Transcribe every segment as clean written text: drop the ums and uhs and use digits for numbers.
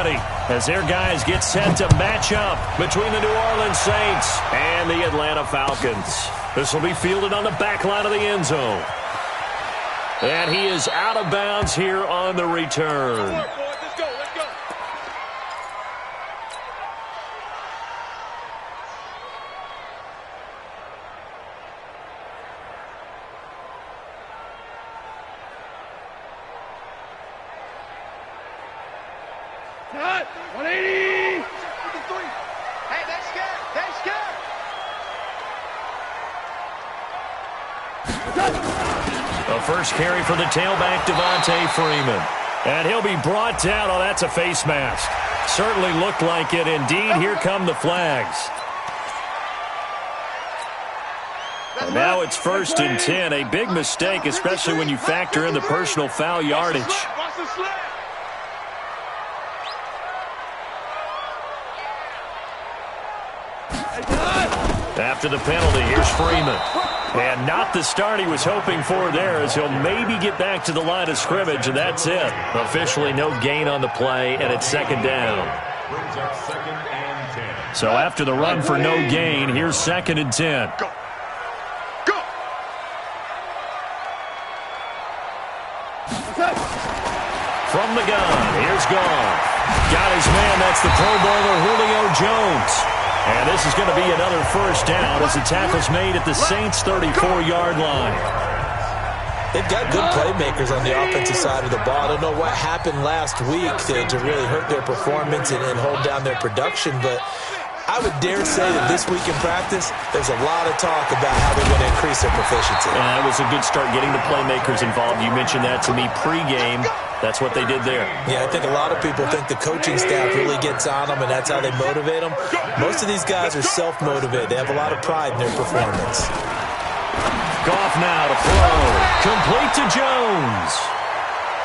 ready as their guys get set to match up between the New Orleans Saints and the Atlanta Falcons. This will be fielded on the back line of the end zone. And he is out of bounds here on the return. Let's go, let's go. Cut! 180! 53. Hey, they're scared. They're scared. The first carry for the tailback, Devontae Freeman. And he'll be brought down. Oh, that's a face mask. Certainly looked like it. Indeed, here come the flags. And now it's 1st and 10. A big mistake, especially when you factor in the personal foul yardage. After the penalty, here's Freeman. And not the start he was hoping for there, as he'll maybe get back to the line of scrimmage, and that's it. Officially no gain on the play, and it's 2nd down. So after the run for no gain, here's 2nd and 10. Go. Go. From the gun, here's Goff. Got his man, that's the Pro Bowler Julio Jones. And this is going to be another 1st down as the tackle's made at the Saints' 34-yard line. They've got good playmakers on the offensive side of the ball. I don't know what happened last week to really hurt their performance and hold down their production, but I would dare say that this week in practice, there's a lot of talk about how they're going to increase their proficiency. And that was a good start getting the playmakers involved. You mentioned that to me pregame. That's what they did there. Yeah, I think a lot of people think the coaching staff really gets on them, and that's how they motivate them. Most of these guys are self-motivated. They have a lot of pride in their performance. Goff now to throw. Complete to Jones.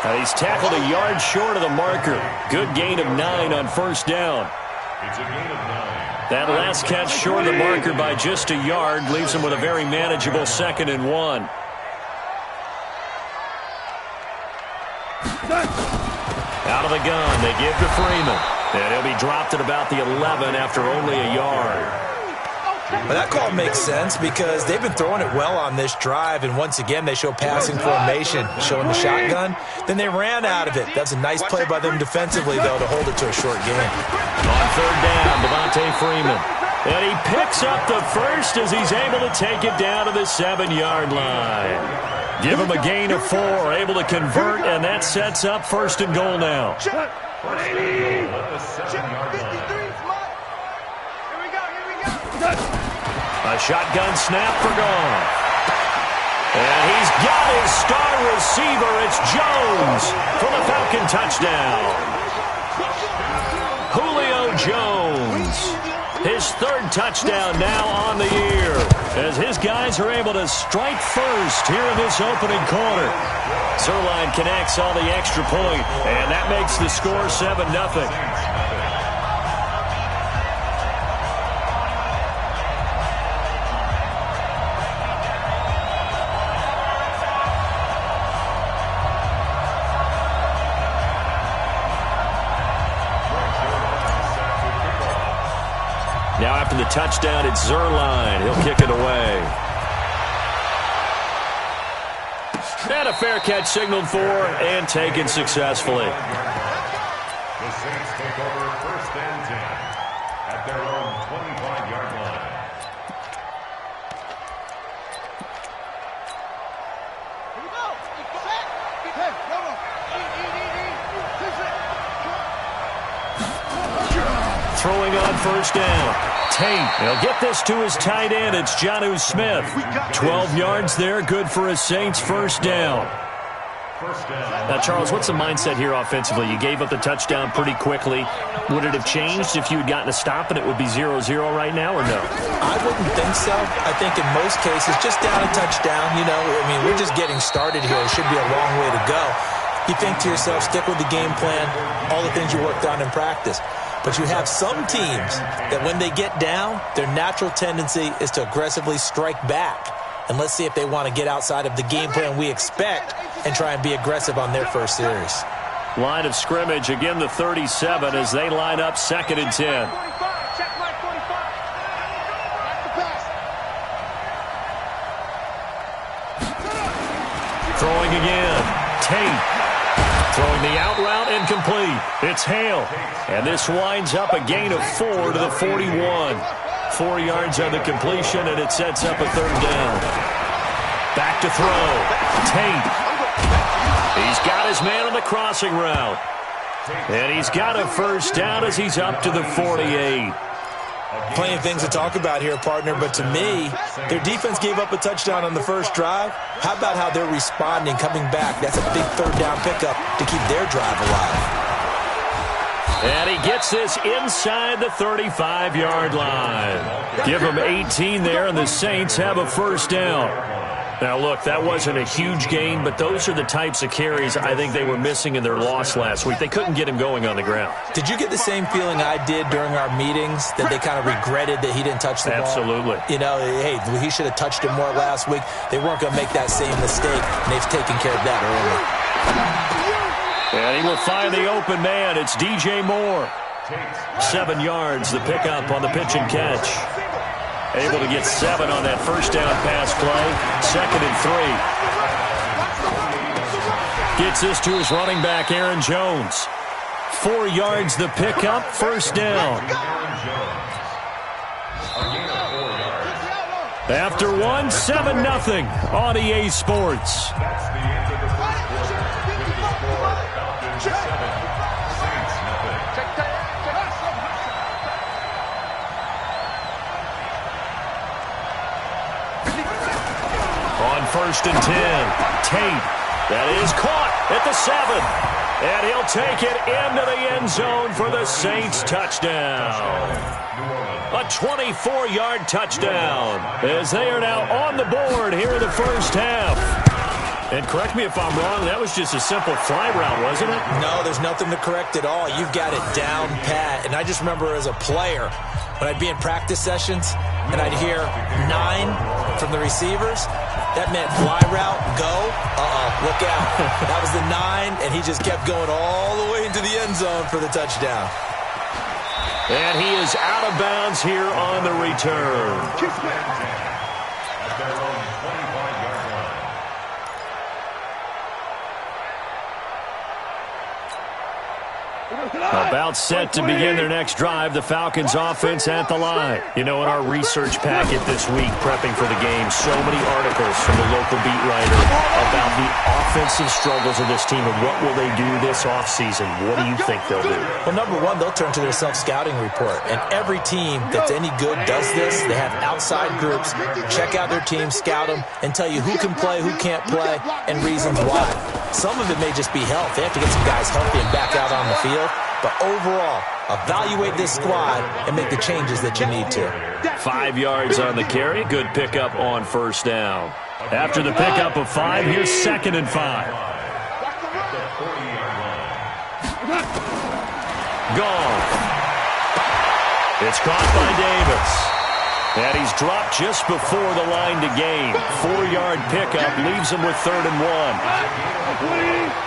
Now he's tackled a yard short of the marker. Good gain of 9 on 1st down. It's a gain of 9. That last catch short of the marker by just a yard leaves him with a very manageable 2nd and 1. Out of the gun, they give to Freeman. And he'll be dropped at about the 11 after only a yard. Well, that call makes sense because they've been throwing it well on this drive, and once again they show passing formation, showing the shotgun. Then they ran out of it. That's a nice play by them defensively, though, to hold it to a short game. On 3rd down, Devontae Freeman. And he picks up the first as he's able to take it down to the 7-yard line. Give him a gain of 4, able to convert, and that sets up 1st and goal now. 180. At the 7-yard line. A shotgun snap for Goff. And he's got his star receiver. It's Jones for the Falcon touchdown. Julio Jones. His 3rd touchdown now on the year as his guys are able to strike first here in this opening quarter. Zerline connects on the extra point, and that makes the score 7-0. Now after the touchdown, it's Zerline. He'll kick it away. And a fair catch signaled for and taken successfully. The Saints take over 1st and 10 at their own 25-yard line. Here we go. Set. Hey, Throwing on 1st down. Tate, he'll get this to his tight end. It's Jonnu Smith. 12 yards there, good for a Saints 1st down. Now, Charles, what's the mindset here offensively? You gave up the touchdown pretty quickly. Would it have changed if you had gotten a stop and it would be 0-0 right now, or no? I wouldn't think so. I think in most cases, just down a touchdown, you know, I mean, we're just getting started here. It should be a long way to go. You think to yourself, stick with the game plan, all the things you worked on in practice. But you have some teams that when they get down, their natural tendency is to aggressively strike back. And let's see if they want to get outside of the game plan we expect and try and be aggressive on their first series. Line of scrimmage, again the 37 as they line up 2nd and 10. Throwing again. Tate. Throwing the out route incomplete. It's Hale. And this winds up a gain of 4 to the 41. 4 yards on the completion, and it sets up a 3rd down. Back to throw. Tate. He's got his man on the crossing route. And he's got a 1st down as he's up to the 48. Plenty of things to talk about here, partner, but to me, their defense gave up a touchdown on the first drive. How about how they're responding, coming back? That's a big 3rd down pickup to keep their drive alive. And he gets this inside the 35-yard line. Give him 18 there, and the Saints have a 1st down. Now, look, that wasn't a huge gain, but those are the types of carries I think they were missing in their loss last week. They couldn't get him going on the ground. Did you get the same feeling I did during our meetings, that they kind of regretted that he didn't touch the ball? Absolutely. You know, hey, he should have touched it more last week. They weren't going to make that same mistake, and they've taken care of that early. And he will find the open man. It's DJ Moore. 7 yards, the pickup on the pitch and catch. Able to get 7 on that 1st down pass play. 2nd and 3. Gets this to his running back, Aaron Jones. 4 yards, the pickup, 1st down. After 1, 7-0 on EA Sports. That's the end of the first quarter. With the score, Falcons 7, Saints nothing. On 1st and 10, Tate. That is caught at the 7. And he'll take it into the end zone for the Saints touchdown. A 24-yard touchdown as they are now on the board here in the 1st half. And correct me if I'm wrong, that was just a simple fly route, wasn't it? No, there's nothing to correct at all. You've got it down pat. And I just remember as a player, when I'd be in practice sessions and I'd hear 9 from the receivers, that meant fly route, go, look out. That was the 9, and he just kept going all the way into the end zone for the touchdown. And he is out of bounds here on the return. At their own 25-yard line. About set to begin their next drive, the Falcons offense at the line. You know, in our research packet this week, prepping for the game, so many articles from the local beat writer about the offensive struggles of this team and what will they do this offseason. What do you think they'll do? Well, number one, they'll turn to their self-scouting report. And every team that's any good does this. They have outside groups, check out their team, scout them, and tell you who can play, who can't play, and reasons why. Some of it may just be health. They have to get some guys healthy and back out on the field. But overall, evaluate this squad and make the changes that you need to. 5 yards on the carry. Good pickup on 1st down. After the pickup of 5, here's 2nd and 5. Gone. It's caught by Davis. And he's dropped just before the line to gain. 4-yard pickup leaves him with 3rd and 1.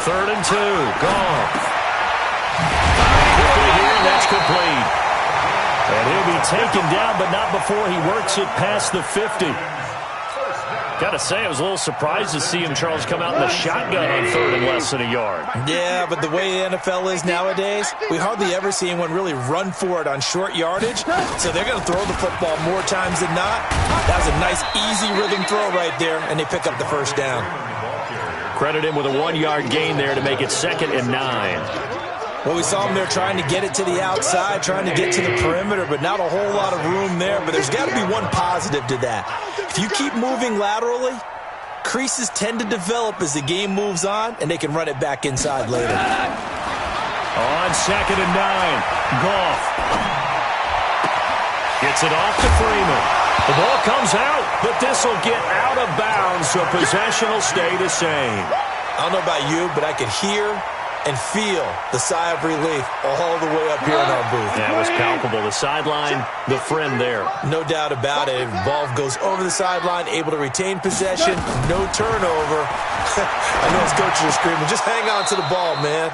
3rd and 2. Gone. Quickly here, that's complete. And he'll be taken down, but not before he works it past the 50. Got to say, I was a little surprised to see him, Charles, come out in the shotgun on 3rd and less than a yard. Yeah, but the way the NFL is nowadays, we hardly ever see anyone really run for it on short yardage. So they're going to throw the football more times than not. That was a nice, easy rhythm throw right there, and they pick up the 1st down. Credit him with a 1-yard gain there to make it 2nd and 9. Well, we saw him there trying to get it to the outside, trying to get to the perimeter, but not a whole lot of room there. But there's got to be one positive to that. If you keep moving laterally, creases tend to develop as the game moves on, and they can run it back inside later. On 2nd and 9, Goff gets it off to Freeman. The ball comes out, but this will get out of bounds, so possession will stay the same. I don't know about you, but I could hear and feel the sigh of relief all the way up here in our booth. That was palpable. The sideline, the friend there. No doubt about it. Ball goes over the sideline, able to retain possession, no turnover. I know his coaches are screaming, just hang on to the ball, man.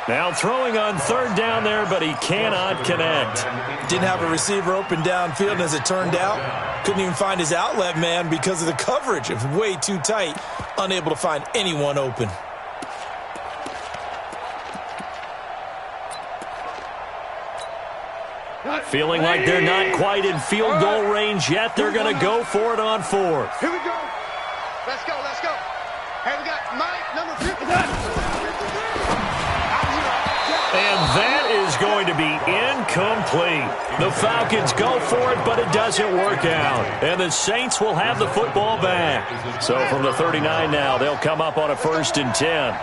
Now throwing on third down there, but he cannot connect. Didn't have a receiver open downfield, and as it turned out, couldn't even find his outlet man because of the coverage. It was way too tight, unable to find anyone open. Feeling like they're not quite in field goal range yet. They're going to go for it on fourth. Here we go. Let's go, let's go. Hey, we got Mike, number 59. And that is going to be incomplete. The Falcons go for it, but it doesn't work out. And the Saints will have the football back. So from the 39 now, they'll come up on a 1st and 10.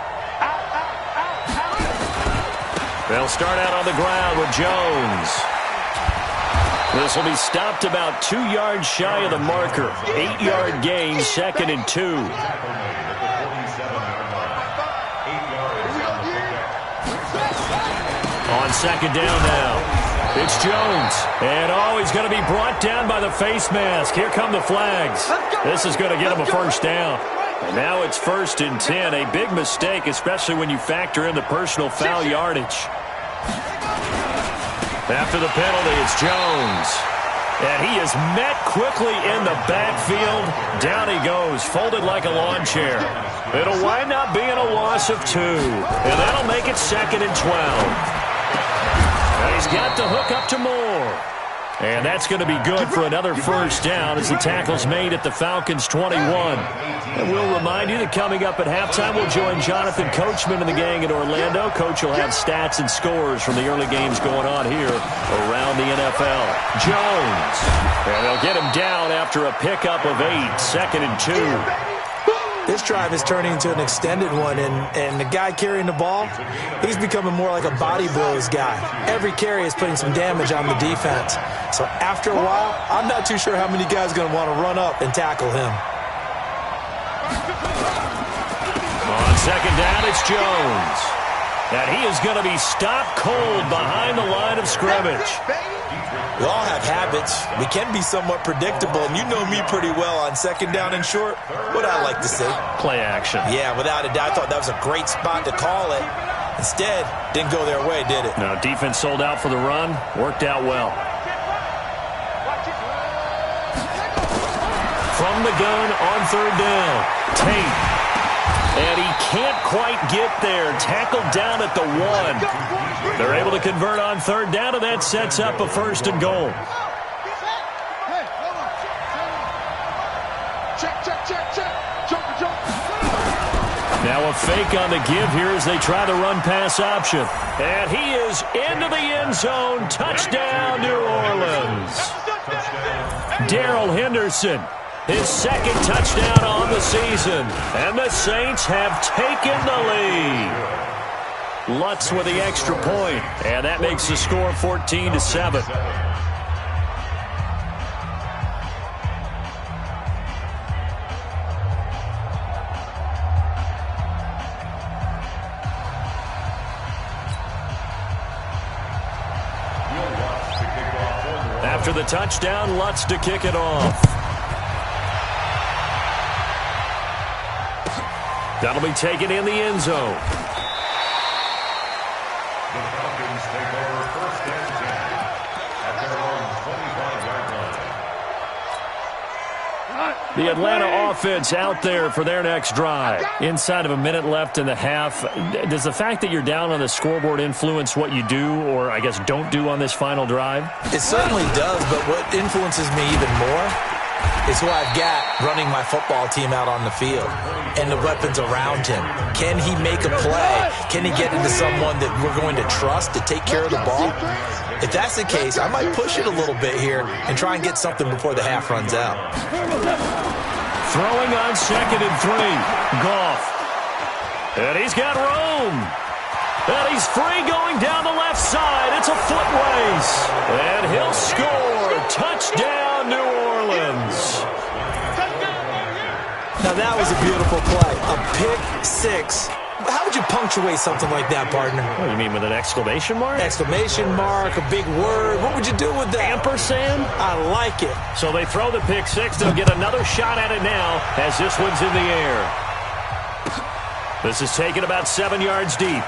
They'll start out on the ground with Jones. This will be stopped about 2 yards shy of the marker. 8-yard gain, 2nd and 2. On 2nd down now, it's Jones. And, he's going to be brought down by the face mask. Here come the flags. This is going to get him a 1st down. And now it's 1st and 10. A big mistake, especially when you factor in the personal foul yardage. After the penalty, it's Jones. And he is met quickly in the backfield. Down he goes, folded like a lawn chair. It'll wind up being a loss of 2. And that'll make it 2nd and 12. And he's got the hook up to Moore. And that's going to be good for another 1st down as the tackle's made at the Falcons' 21. And we'll remind you that coming up at halftime, we'll join Jonathan Coachman and the gang in Orlando. Coach will have stats and scores from the early games going on here around the NFL. Jones. And they'll get him down after a pickup of 8, 2nd and 2. This drive is turning into an extended one, and the guy carrying the ball, he's becoming more like a body blows guy. Every carry is putting some damage on the defense. So after a while, I'm not too sure how many guys are going to want to run up and tackle him. On 2nd down, it's Jones. And he is going to be stopped cold behind the line of scrimmage. We all have habits. We can be somewhat predictable, and you know me pretty well on 2nd down and short. What I like to say. Play action. Yeah, without a doubt. I thought that was a great spot to call it. Instead, didn't go their way, did it? No, defense sold out for the run. Worked out well. From the gun on 3rd down. Tate. And he can't quite get there. Tackled down at the 1. They're able to convert on 3rd down, and that sets up a 1st and goal. Now a fake on the give here as they try the run-pass option. And he is into the end zone. Touchdown, New Orleans. Darrell Henderson. His 2nd touchdown on the season. And the Saints have taken the lead. Lutz with the extra point. And that makes the score 14-7. After the touchdown, Lutz to kick it off. That'll be taken in the end zone. The Falcons take over 1st and 10 at their own 25-yard line. The Atlanta offense out there for their next drive. Inside of a minute left in the half. Does the fact that you're down on the scoreboard influence what you do, or I guess don't do on this final drive? It certainly does, but what influences me even more is who I've got running my football team out on the field and the weapons around him. Can he make a play? Can he get into someone that we're going to trust to take care of the ball? If that's the case, I might push it a little bit here and try and get something before the half runs out. Throwing on 2nd and 3. Goff. And he's got room. And he's free going down the left side. It's a foot race. And he'll score. Touchdown, New Orleans. Now that was a beautiful play. A pick 6 How would you punctuate something like that, partner? What, you mean with an exclamation mark? Exclamation mark, a big word. What would you do with that? Ampersand? I like it. So they throw the pick six. They'll get another shot at it now as this one's in the air. This is taken about 7 yards deep.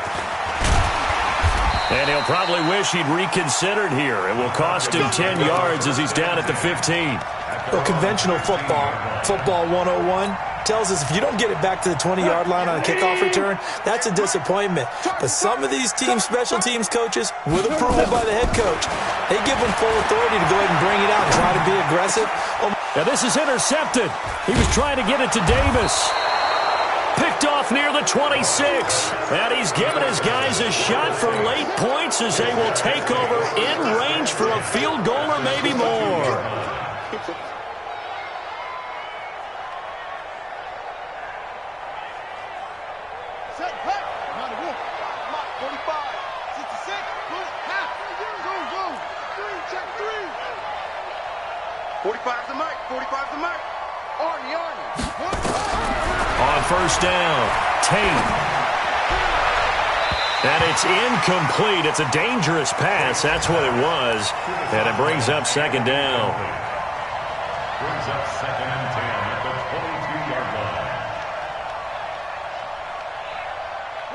And he'll probably wish he'd reconsidered here. It will cost him 10 yards as he's down at the 15. Well, conventional football 101, tells us if you don't get it back to the 20-yard line on a kickoff return, that's a disappointment. But some of these special teams coaches, with approval by the head coach, they give them full authority to go ahead and bring it out and try to be aggressive. Now this is intercepted. He was trying to get it to Davis. Picked off near the 26. And he's given his guys a shot for late points as they will take over in range for a field goal or maybe more. Set, back. 45, 66, half. Zoom. 3, check 3. 45 the mic, 45 the mic. Arnie. On first down, Tate. And it's incomplete. It's a dangerous pass. That's what it was. And it brings up second down. Brings up 2nd and 10 at the 22-yard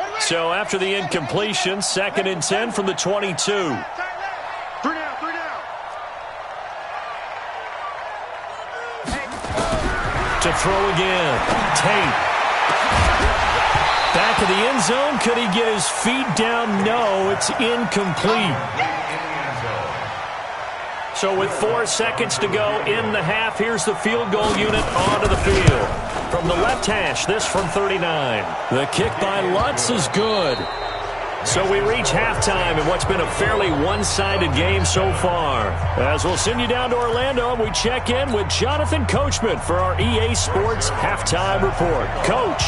line. So after the incompletion, 2nd and 10 from the 22. 3 down. To throw again, Tate. Back of the end zone. Could he get his feet down? No, it's incomplete. So with 4 seconds to go in the half, here's the field goal unit onto the field. From the left hash, this from 39. The kick by Lutz is good. So we reach halftime in what's been a fairly one-sided game so far. As we'll send you down to Orlando, we check in with Jonathan Coachman for our EA Sports Halftime Report. Coach.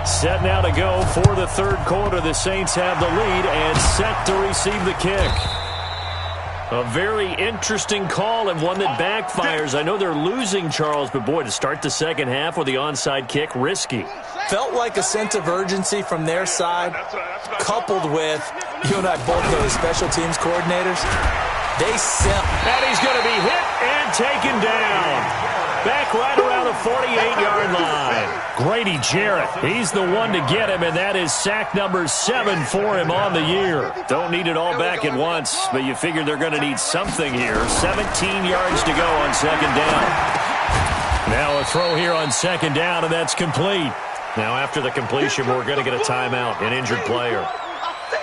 Set now to go for the third quarter. The Saints have the lead and set to receive the kick. A very interesting call and one that backfires. I know they're losing, Charles, but boy, to start the second half with the onside kick, risky. Felt like a sense of urgency from their side, coupled with, you and I both know the special teams coordinators, they sell. And he's going to be hit and taken down. Back right around the 48-yard line. Grady Jarrett, he's the one to get him, and that is sack number 7 for him on the year. Don't need it all back at once, but you figure they're going to need something here. 17 yards to go on second down. Now a throw here on second down, and that's complete. Now after the completion, we're going to get a timeout, an injured player.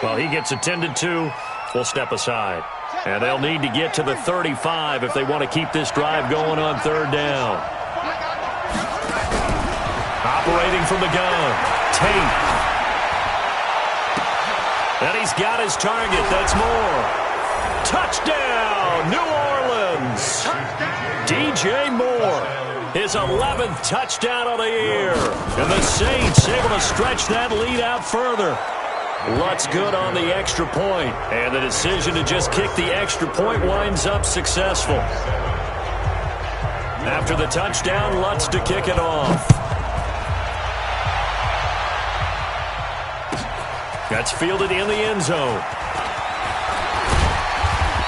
Well, he gets attended to. We'll step aside. And they'll need to get to the 35 if they want to keep this drive going on third down. Operating from the gun, Tate. And he's got his target. That's more. Touchdown, New Orleans. DJ Moore, his 11th touchdown of the year. And the Saints able to stretch that lead out further. Lutz good on the extra point, and the decision to just kick the extra point winds up successful. After the touchdown, Lutz to kick it off. That's fielded in the end zone.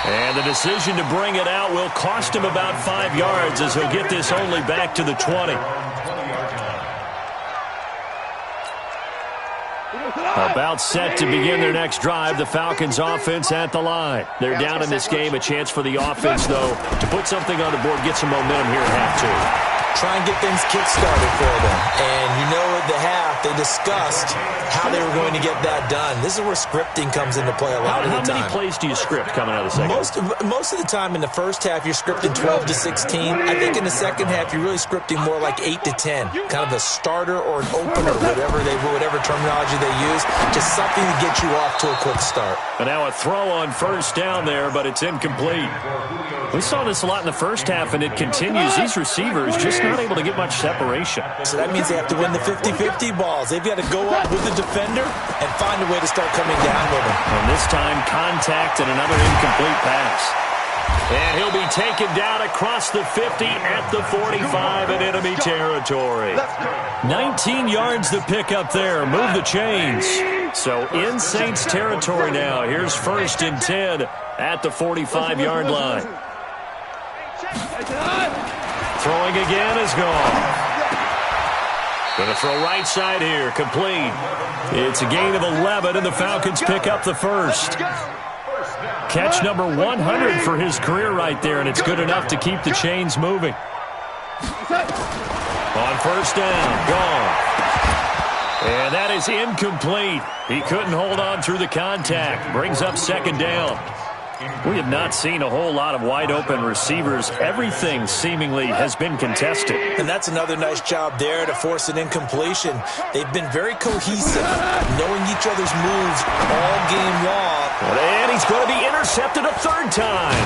And the decision to bring it out will cost him about 5 yards as he'll get this only back to the 20. About set to begin their next drive, the Falcons offense at the line. They're down in this game. A chance for the offense, though, to put something on the board, get some momentum here at half two. Try and get things kick-started for them. And you know at the half, they discussed how they were going to get that done. This is where scripting comes into play a lot of the time. How many plays do you script coming out of the second? Most of the time in the first half, you're scripting 12 to 16. I think in the second half, you're really scripting more like 8 to 10. Kind of a starter or an opener, whatever terminology they use. Just something to get you off to a quick start. And now a throw on first down there, but it's incomplete. We saw this a lot in the first half, and it continues. These receivers just not able to get much separation. So that means they have to win the 50-50 balls. They've got to go up with the defender and find a way to start coming down with them. And this time, contact and another incomplete pass. And he'll be taken down across the 50 at the 45 in enemy territory. 19 yards to pick up there. Move the chains. So in Saints territory now. Here's 1st and 10 at the 45-yard line. Throwing again is gone. Going to throw right side here. Complete. It's a gain of 11, and the Falcons pick up the first. Catch number 100 for his career right there, and it's good enough to keep the chains moving. On 1st down, gone. And that is incomplete. He couldn't hold on through the contact. Brings up 2nd down. We have not seen a whole lot of wide-open receivers. Everything seemingly has been contested. And that's another nice job there to force an incompletion. They've been very cohesive, knowing each other's moves all game long. And he's going to be intercepted a 3rd time.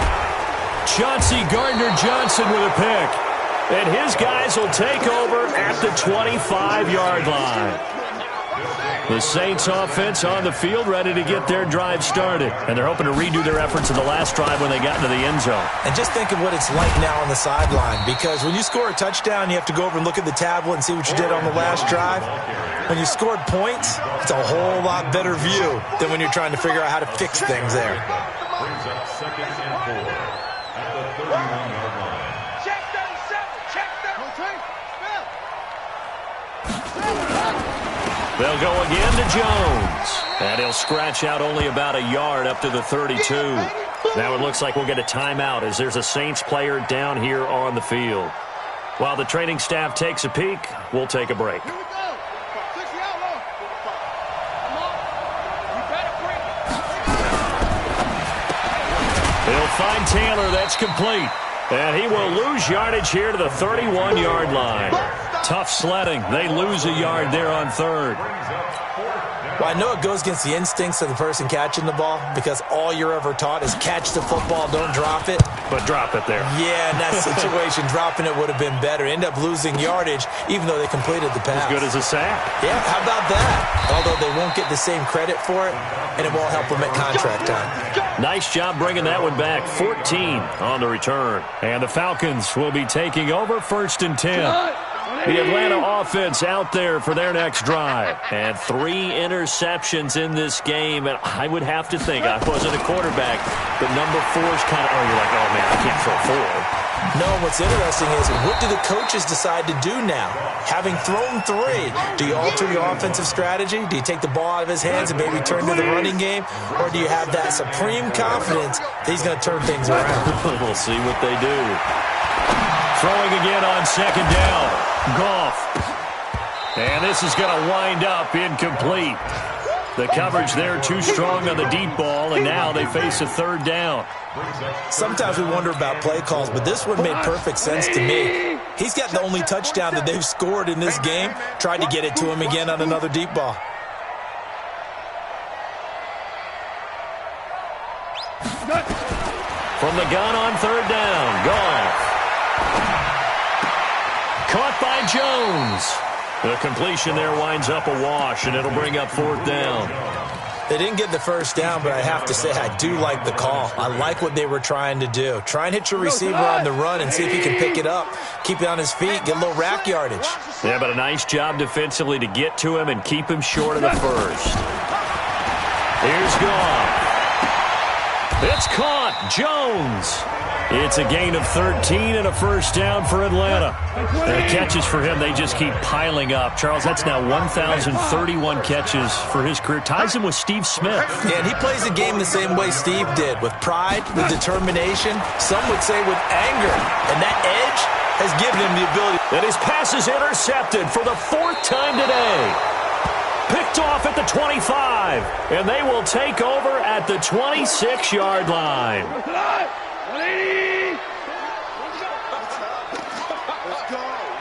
Chauncey Gardner-Johnson with a pick. And his guys will take over at the 25-yard line. The Saints offense on the field ready to get their drive started. And they're hoping to redo their efforts in the last drive when they got into the end zone. And just think of what it's like now on the sideline. Because when you score a touchdown, you have to go over and look at the tablet and see what you did on the last drive. When you scored points, it's a whole lot better view than when you're trying to figure out how to fix things there. Brings up 2nd and 4 at the 31-yard line. Check 37. Check 37. They'll go again to Jones. And he'll scratch out only about a yard up to the 32. Now it looks like we'll get a timeout as there's a Saints player down here on the field. While the training staff takes a peek, we'll take a break. Here we go. 60 out long. Come on. You better bring it. He'll find Taylor. That's complete. And he will lose yardage here to the 31-yard line. Tough sledding. They lose a yard there on 3rd. Well, I know it goes against the instincts of the person catching the ball because all you're ever taught is catch the football, don't drop it. But drop it there. Yeah, in that situation, dropping it would have been better. End up losing yardage even though they completed the pass. As good as a sack. Yeah, how about that? Although they won't get the same credit for it, and it won't help them at contract time. Nice job bringing that one back. 14 on the return. And the Falcons will be taking over 1st and 10. The Atlanta offense out there for their next drive. And 3 interceptions in this game. And I would have to think, I wasn't a quarterback, but number 4's kind of, you're like, oh, man, I can't throw 4. No, what's interesting is what do the coaches decide to do now? Having thrown 3, do you alter your offensive strategy? Do you take the ball out of his hands and maybe turn to the running game? Or do you have that supreme confidence that he's going to turn things around? We'll see what they do. Throwing again on 2nd down. Goff. And this is going to wind up incomplete. The coverage there too strong on the deep ball, and now they face a 3rd down. Sometimes we wonder about play calls, but this one made perfect sense to me. He's got the only touchdown that they've scored in this game. Tried to get it to him again on another deep ball. From the gun on 3rd down. Goff. Caught by Jones. The completion there winds up a wash, and it'll bring up 4th down. They didn't get the first down, but I have to say I do like the call. I like what they were trying to do. Try and hit your receiver on the run and see if he can pick it up. Keep it on his feet, get a little rack yardage. Yeah, but a nice job defensively to get to him and keep him short of the first. Here's Goff. It's caught. Jones. It's a gain of 13 and a first down for Atlanta. The catches for him, they just keep piling up. Charles, that's now 1,031 catches for his career. Ties him with Steve Smith. Yeah, and he plays the game the same way Steve did, with pride, with determination, some would say with anger. And that edge has given him the ability. And his pass is intercepted for the 4th time today. Picked off at the 25, and they will take over at the 26-yard line.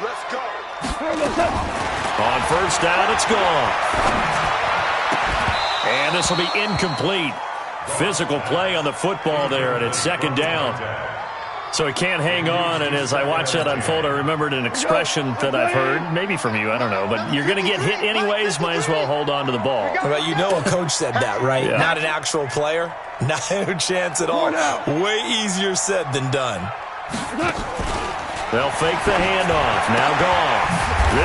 Let's go. On 1st down, it's gone. And this will be incomplete. Physical play on the football there, and it's 2nd down. So he can't hang on, and as I watched that unfold, I remembered an expression that I've heard, maybe from you, I don't know, but you're going to get hit anyways, might as well hold on to the ball. Well, you know a coach said that, right? Yeah. Not an actual player. Not a chance at all. Way easier said than done. They'll fake the handoff. Now gone.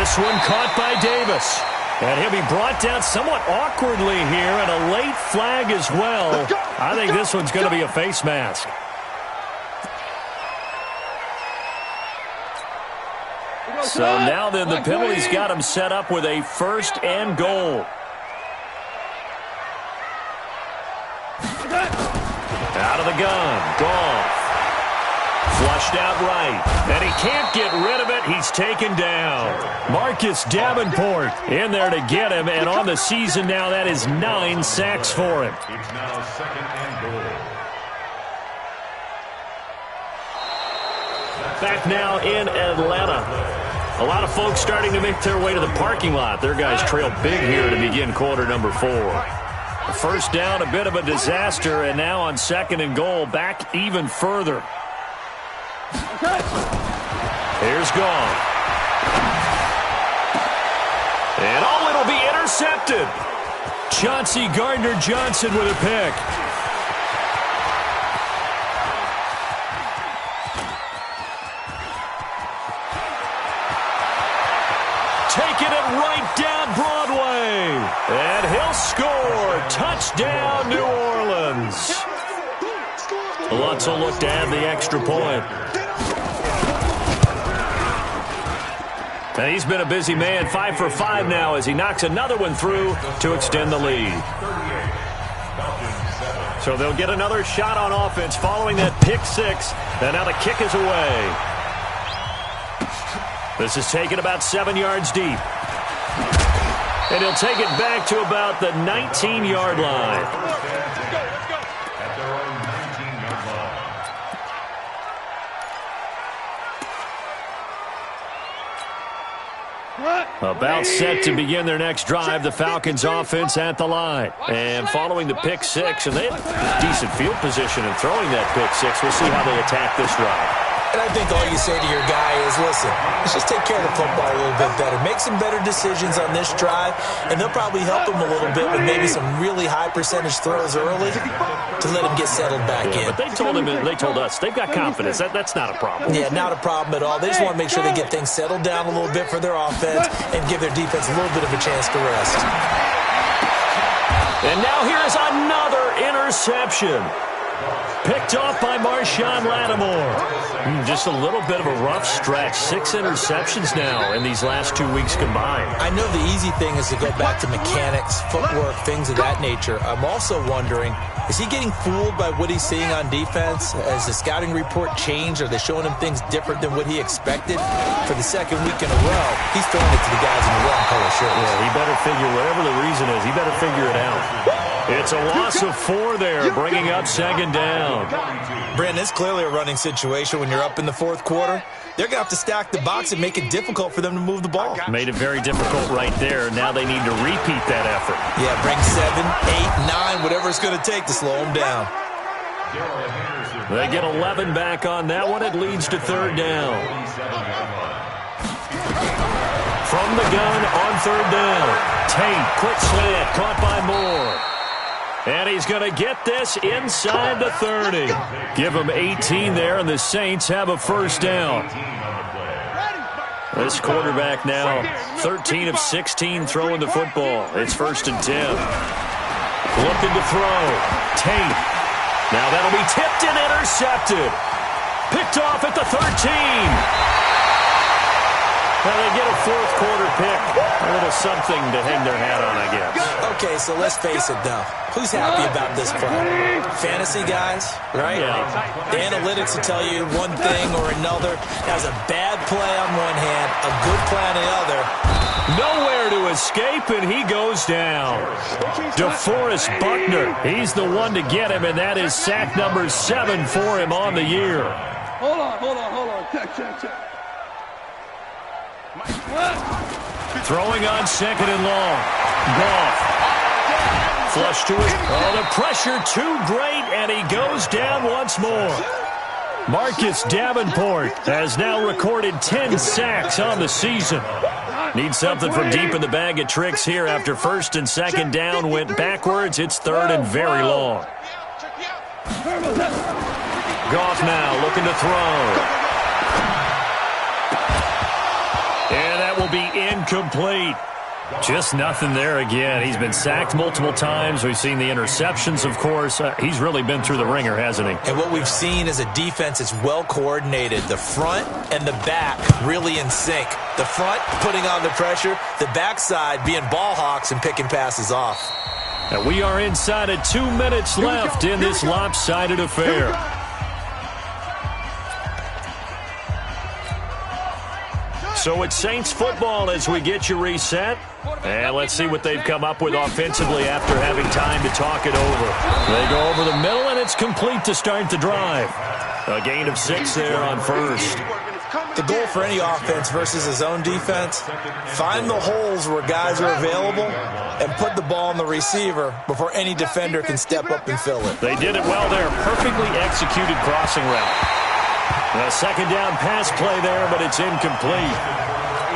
This one caught by Davis. And he'll be brought down somewhat awkwardly here, and a late flag as well. I think this one's going to be a face mask. So now then the penalty's got him set up with a 1st and goal. Out of the gun. Goff. Flushed out right. And he can't get rid of it. He's taken down. Marcus Davenport in there to get him. And on the season now, that is 9 sacks for him. It's now 2nd and goal. Back now in Atlanta. A lot of folks starting to make their way to the parking lot. Their guys trail big here to begin quarter number 4. The 1st down, a bit of a disaster, and now on 2nd and goal, back even further. Here's Goff. And it'll be intercepted. Chauncey Gardner-Johnson with a pick. Taking it right down Broadway. And he'll score. Touchdown, New Orleans. Lutz will look to add the extra point. And he's been a busy man. 5 for 5 now as he knocks another one through to extend the lead. So they'll get another shot on offense following that pick 6. And now the kick is away. This is taken about 7 yards deep. And he'll take it back to about the 19-yard line. At their own 19-yard line. About set to begin their next drive, the Falcons offense at the line. And following the pick 6, and they have decent field position in throwing that pick 6. We'll see how they attack this drive. And I think all you say to your guy is, listen, let's just take care of the football a little bit better. Make some better decisions on this drive, and they'll probably help him a little bit with maybe some really high percentage throws early to let him get settled back in. But they told us, they've got confidence. That's not a problem. Yeah, not a problem at all. They just want to make sure they get things settled down a little bit for their offense and give their defense a little bit of a chance to rest. And now here's another interception. Picked off by Marshawn Lattimore. Just a little bit of a rough stretch. 6 interceptions now in these last 2 weeks combined. I know the easy thing is to go back to mechanics, footwork, things of that nature. I'm also wondering, is he getting fooled by what he's seeing on defense? Has the scouting report changed? Are they showing him things different than what he expected? For the 2nd week in a row, he's throwing it to the guys in the wrong color shirts. Yeah, he better figure, whatever the reason is, he better figure it out. It's a loss of 4 there, bringing up 2nd down. Brandon, it's clearly a running situation when you're up in the 4th quarter. They're going to have to stack the box and make it difficult for them to move the ball. Made it very difficult right there. Now they need to repeat that effort. Yeah, bring 7, 8, 9, whatever it's going to take to slow them down. They get 11 back on that one. It leads to 3rd down. From the gun on 3rd down. Tate, quick slant, caught by Moore. And he's going to get this inside the 30. Give him 18 there, and the Saints have a 1st down. This quarterback now 13 of 16 throwing the football. It's 1st and 10. Looking to throw. Tate. Now that'll be tipped and intercepted. Picked off at the 13. Well, they get a 4th quarter pick. A little something to hang their hat on, I guess. Okay, so let's face it, though. Who's happy about this play? Fantasy guys, right? Yeah. The analytics will tell you one thing or another. That was a bad play on one hand, a good play on the other. Nowhere to escape, and he goes down. DeForest Buckner, he's the one to get him, and that is sack number 7 for him on the year. Hold on. Check. Throwing on 2nd and long. Goff. Flush to his. Oh, the pressure too great, and he goes down once more. Marcus Davenport has now recorded 10 sacks on the season. Needs something from deep in the bag of tricks here after first and second down went backwards. It's third and very long. Goff now looking to throw. And that will be incomplete. Just nothing there again. He's been sacked multiple times. We've seen the interceptions, of course. He's really been through the ringer, hasn't he? And what we've seen is a defense that's well coordinated. The front and the back really in sync. The front putting on the pressure. The backside being ball hawks and picking passes off. And we are inside of 2 minutes left in this lopsided affair. So it's Saints football as we get you reset. And let's see what they've come up with offensively after having time to talk it over. They go over the middle, and it's complete to start the drive. A gain of 6 there on first. The goal for any offense versus his own defense, find the holes where guys are available and put the ball on the receiver before any defender can step up and fill it. They did it well there. Perfectly executed crossing route. A second down pass play there, but it's incomplete.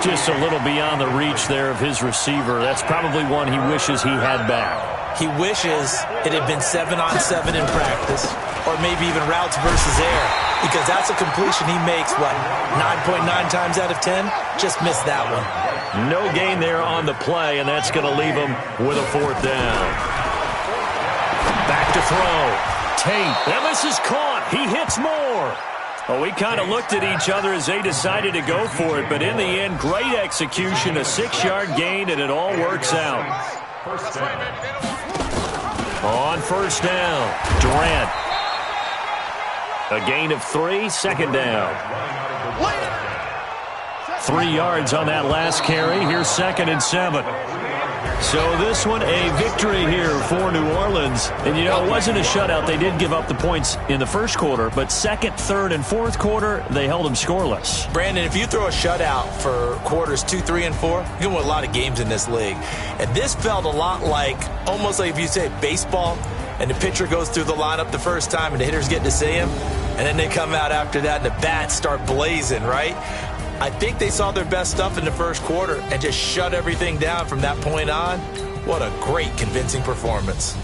Just a little beyond the reach there of his receiver. That's probably one he wishes he had back. He wishes it had been 7-on-7 in practice, or maybe even routes versus air, because that's a completion he makes, 9.9 times out of 10? Just missed that one. No gain there on the play, and that's going to leave him with a fourth down. Back to throw. Tate. And this is caught. He hits more. Well, we kind of looked at each other as they decided to go for it, but in the end, great execution, a 6-yard gain, and it all works out. On first down, Durant. A gain of 3, second down. 3 yards on that last carry. Here's 2nd and 7. So this one, a victory here for New Orleans. And, you know, it wasn't a shutout. They did give up the points in the first quarter, but second, third, and fourth quarter, they held them scoreless. Brandon, if you throw a shutout for quarters 2, 3, and 4, you can win a lot of games in this league. And this felt a lot like, almost like if you say baseball, and the pitcher goes through the lineup the first time and the hitters get to see him, and then they come out after that and the bats start blazing, right? I think they saw their best stuff in the first quarter and just shut everything down from that point on. What a great, convincing performance.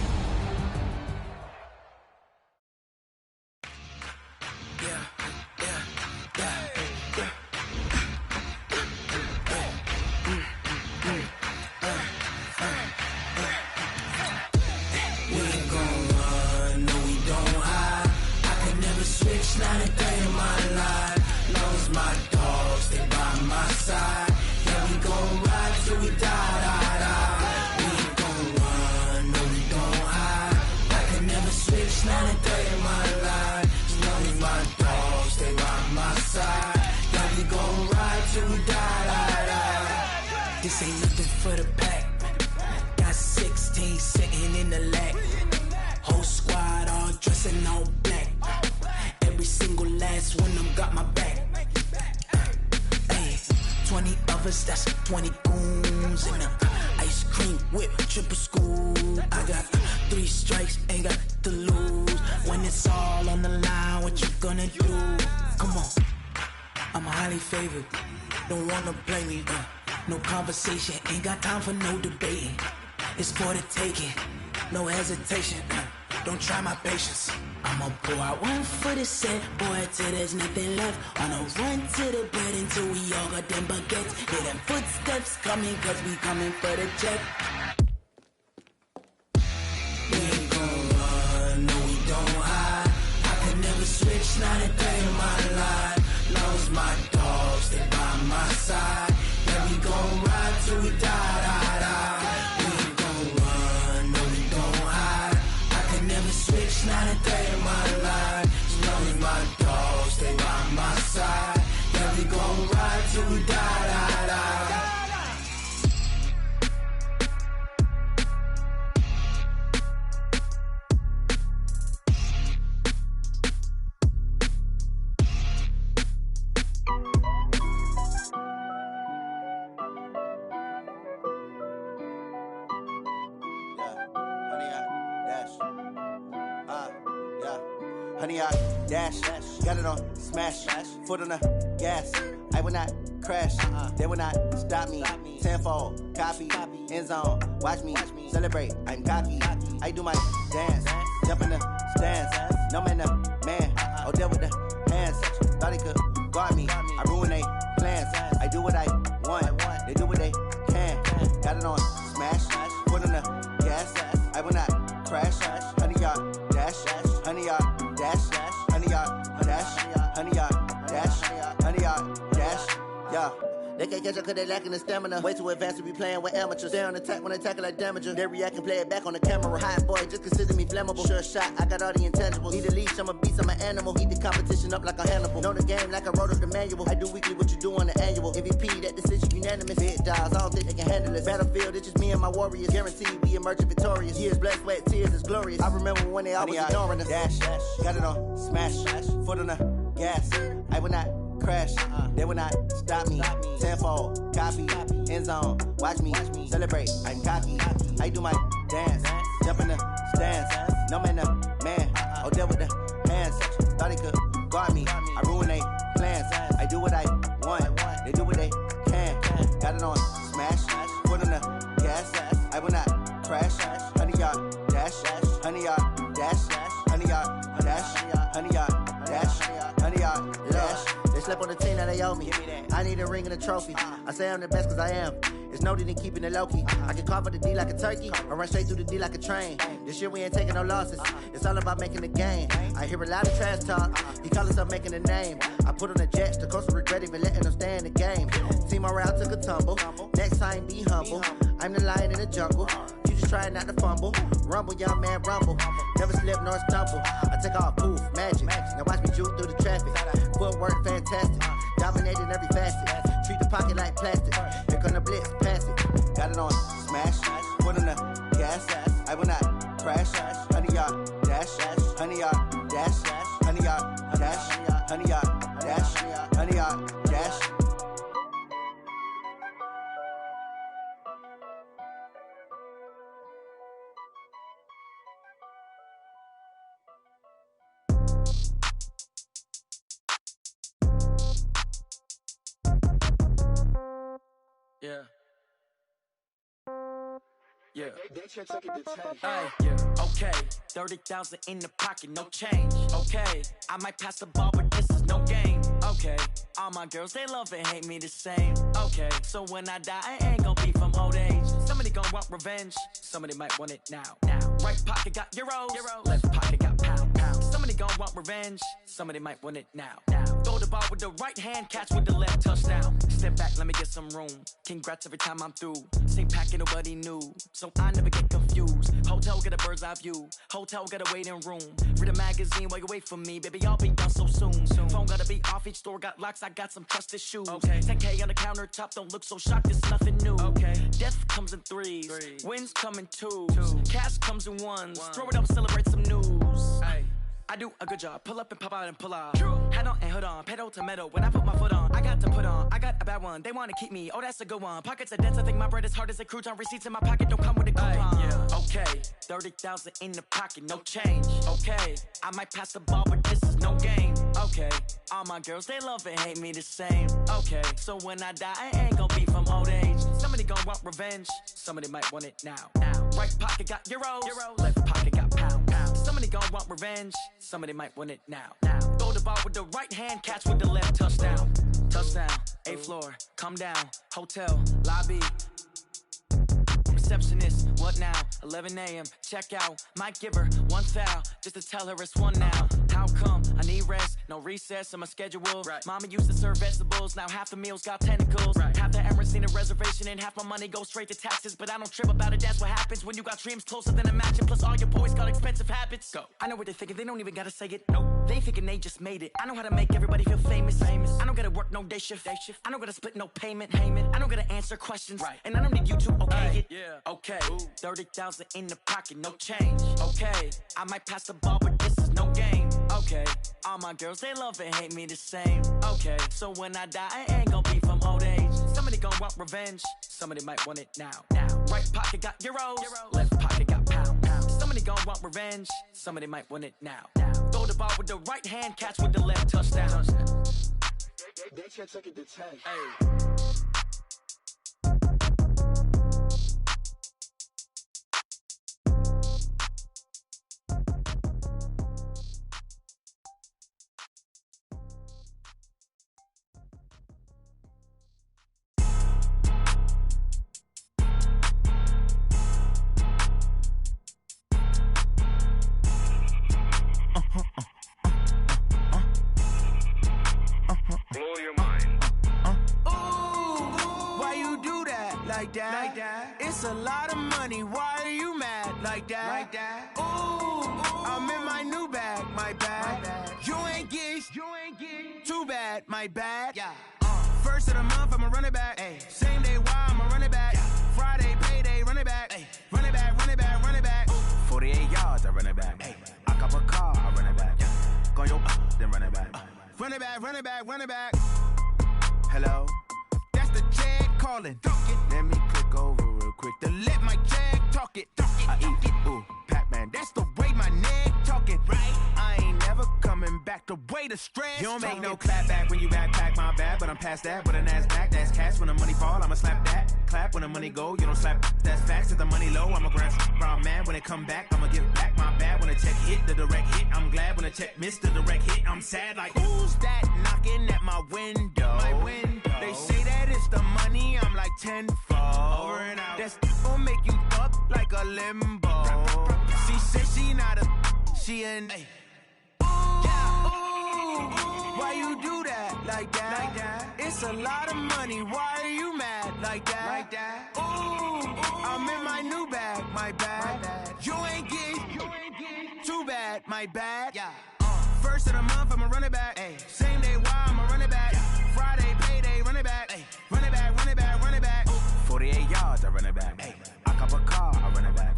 This ain't nothing for the pack. Got 16 sitting in the lag. Whole squad all dressing all black. Every single last one of them got my back. Hey, 20 of us, that's 20 goons in the ice cream whip, triple scoop. I got 3 strikes, ain't got to lose. When it's all on the line, what you gonna do? Come on, I'm highly favored. Don't wanna play me, no conversation, ain't got time for no debating. It's for the taking, no hesitation. Don't try my patience. I'ma pour out one for the set, boy, till there's nothing left. On a run to the bread until we all got them baguettes. Hear them footsteps coming, cause we coming for the check. We ain't gon' run, no we don't hide. I could never switch, not a day in my life. Long as my dogs, stay by my side. Yeah, we gon' ride till we die. We ain't gon' run, no we don't hide. I could never switch, not a day in my life. As long as my dogs stay by my side. Yeah, we gon' ride till we die. Honey, I dash. Got it on smash. Foot on the gas. I will not crash. They will not stop me. Tenfold, copy, end zone. Watch me celebrate. I'm cocky. I do my dance. Jump in the stands. No man, the man. Oh, there with the hands. Thought he could guard me. I ruin they plans. I do what I want. They do what they can. Got it on smash. Foot on the gas. I will not crash. 100-yard dash. 100-yard dash. 100-yard dash. 100-yard dash. 100-yard dash. Yeah. They can't catch up cause they lacking the stamina. Way too advanced to be playing with amateurs. They on attack when they tackle like damager. They react and play it back on the camera. Hot boy, just consider me flammable. Sure shot, I got all the intangibles. Need a leash, I'm a beast, I'm an animal. Heat the competition up like a Hannibal. Know the game like I wrote up the manual. I do weekly what you do on the annual. MVP, that decision unanimous. Big dogs, I don't think they can handle this. Battlefield, it's just me and my warriors. Guaranteed we emerge victorious. Years, blood, sweat, tears, it's glorious. I remember when they always ignoring us. Dash, got it on smash. Foot on the gas. I will not crash. They will not stop me. Tenfold, copy, end zone. Watch me celebrate. I'm cocky. I do my dance. Jump in the stands. No man, the man. Oh, there with the hands. Thought he could guard me. I ruin they plans. I do what I want. They do what they can. Got it on smash. Foot on the gas. I will not crash. 100-yard dash. 100-yard dash. 100-yard dash. 100-yard dash. 100-yard dash. They slept on the team that they owe me. I need a ring and a trophy. I say I'm the best cause I am. It's noted in keeping it low-key. I can carve up the D like a turkey or run straight through the D like a train. This year we ain't taking no losses. It's all about making the game. I hear a lot of trash talk. He call himself making a name. I put on the Jets. The coach will regret even letting them stay in the game. Team morale took a tumble. Next time be humble. I'm the lion in the jungle. You just try not to fumble. Rumble, young man, rumble. Never slip nor stumble. I take off, poof, magic. Now watch me juke through the traffic. Footwork fantastic. Dominating every facet. Treat the pocket like plastic. Here come the blitz, pass it. Got it on smash. Foot on the gas. I will not crash. 100-yard dash. 100-yard dash. 100-yard dash. 100-yard dash. 100-yard dash. Yeah. Yeah. Yeah. Okay. 30,000 in the pocket, no change. Okay. I might pass the ball, but this is no game. Okay. All my girls, they love and hate me the same. Okay. So when I die, I ain't gon' be from old age. Somebody gon' want revenge. Somebody might want it now. Right pocket got euros. Left pocket got pound. Somebody gon' want revenge. Somebody might want it now. Throw the ball with the right hand, catch with the left, touchdown. Step back, let me get some room. Congrats every time I'm through. Same packet, nobody knew, so I never get confused. Hotel get a bird's eye view. Hotel got a waiting room. Read a magazine while you wait for me, baby. I'll be done so soon. Phone gotta be off. Each store got locks. I got some trusted shoes. Okay. 10K on the countertop. Don't look so shocked. It's nothing new. Okay. Death comes in threes. Wins come in twos. Cash comes in ones. Throw it up, celebrate some news. Hey. I do a good job. Pull up and pop out and pull out. Head on and hood on. Pedal to metal. When I put my foot on, I got to put on. I got a bad one. They want to keep me. Oh, that's a good one. Pockets are dense. I think my bread is hard as a crouton. Receipts in my pocket don't come with a coupon. Yeah. Okay. 30,000 in the pocket. No change. Okay. I might pass the ball, but this is no game. Okay. All my girls, they love and hate me the same. Okay. So when I die, I ain't gon' be from old age. Somebody gon' want revenge. Somebody might want it now. Right pocket got euros. Left pocket got pound. Somebody gon' want revenge. Somebody might want it now. Throw the ball with the right hand, catch with the left, touchdown. Touchdown, 8th floor, come down, hotel, lobby. Receptionist, what now? 11 a.m., check out. Might give her one foul, just to tell her it's one now. How come? I need rest, no recess in my schedule. Right. Mama used to serve vegetables, now half the meals got tentacles. Right. Half the Emirates need a reservation and half my money goes straight to taxes. But I don't trip about it, that's what happens when you got dreams closer than a match. And plus all your boys got expensive habits. Go. I know what they're thinking, they don't even gotta say it. Nope. They thinking they just made it. I know how to make everybody feel famous. I don't gotta work no day shift. I don't gotta split no payment. I don't gotta answer questions. Right. And I don't need you to okay it. Yeah. Okay. 30,000 in the pocket, no change. Okay. I might pass the ball, but this is no game. Okay. All my girls, they love and hate me the same. Okay. So when I die, I ain't gon' be from old age. Somebody gon' want revenge. Somebody might want it now. Right pocket got euros. Left pocket got pound. Somebody gon' want revenge. Somebody might want it now. Throw the ball with the right hand, catch with the left, touchdown. They can't take it to 10. Hey. It's a lot of money, why are you mad like that? Ooh, I'm in my new bag, my bag. You ain't get too bad, my bad. Yeah. First of the month, I'ma run it back. Ay. Same day, why I'ma run it back. Friday, payday, run it back. Ay. Run it back, run it back, run it back. 48 yards, I run it back. Ay. I cop a car, I run it back. Go your then run it back. Run it back, run it back, run it back. Hello? That's the jag calling. Let me click over real quick to let my jag talk it. I eat it, ooh, Pac-Man. That's the way my neck talking. Right? I ain't never coming back the way the stress. You don't make no clap back when you backpack my bad, but I'm past that. But an ass back, that's cash. When the money fall, I'ma slap that. Clap when the money go, you don't slap. That's facts. If the money low, I'ma grab brown man. When it come back, I'ma give back my bad. When the check hit, the direct hit. I'm glad when the check missed the direct hit. I'm sad like, who's that knocking at my window? My window. They say that it's the money, I'm like tenfold. Over and out. That's gon' make you up like a limbo. She said she not a, she an. Ooh, yeah, ooh, why you do that like that? It's a lot of money, why are you mad like that? Ooh, I'm in my new bag, my bag. You ain't get too bad, my bad. Yeah. First of the month, I'ma run it back. Ay. Same day, why I'ma run it back. Friday, payday, run it back. Ay. Run it back, run it back, run it back. 48 yards, I run it back. Ay. I cop a car, I run it back.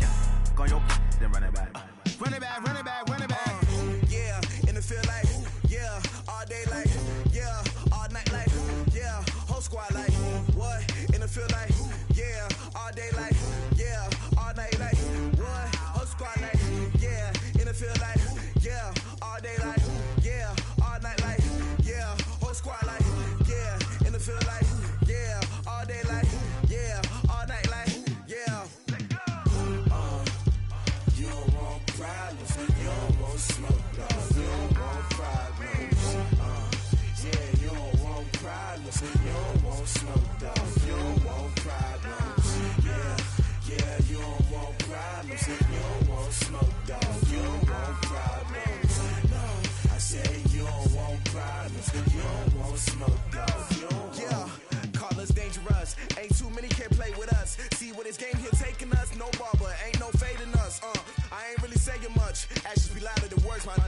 Go your then run it back. Run it back, run it back, run it back. Yeah, in the field like, yeah, all day like, yeah, all night like, yeah, whole squad like, what? In the field like, yeah, all day like, yeah, all night like, what? Whole squad like, yeah, in the field like, yeah, all day like, yeah, all night like, yeah, whole squad like, yeah, in the field like, yeah, all day like, yeah, all night like, yeah. You don't want problems, you don't want smoke, dog. You don't want problems. Yeah, you don't want problems, you don't want smoke, dog. You don't want problems. Yeah, you don't want problems, you don't want smoke, dog. You don't want problems. No, I said you don't want problems, you don't want smoke, dog. You don't want. Call us dangerous. Ain't too many can play with us. See what this game here taking us. No barber, ain't no fading us. I ain't really saying much. Actions be louder than words, man.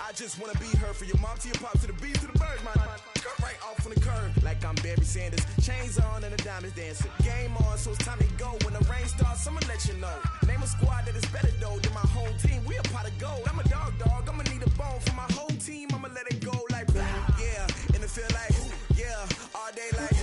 I just wanna be heard. For your mom to your pop to the bees to the birds, man. Cut right off on the curb like I'm Barry Sanders. Chains on and the diamonds dancing. Game on, so it's time to go. When the rain starts, I'ma let you know. Name a squad that is better though than my whole team. We a pot of gold. I'm a dog. I'ma need a bone for my whole team. I'ma let it go like blah. Yeah, in the field like, yeah, all day like.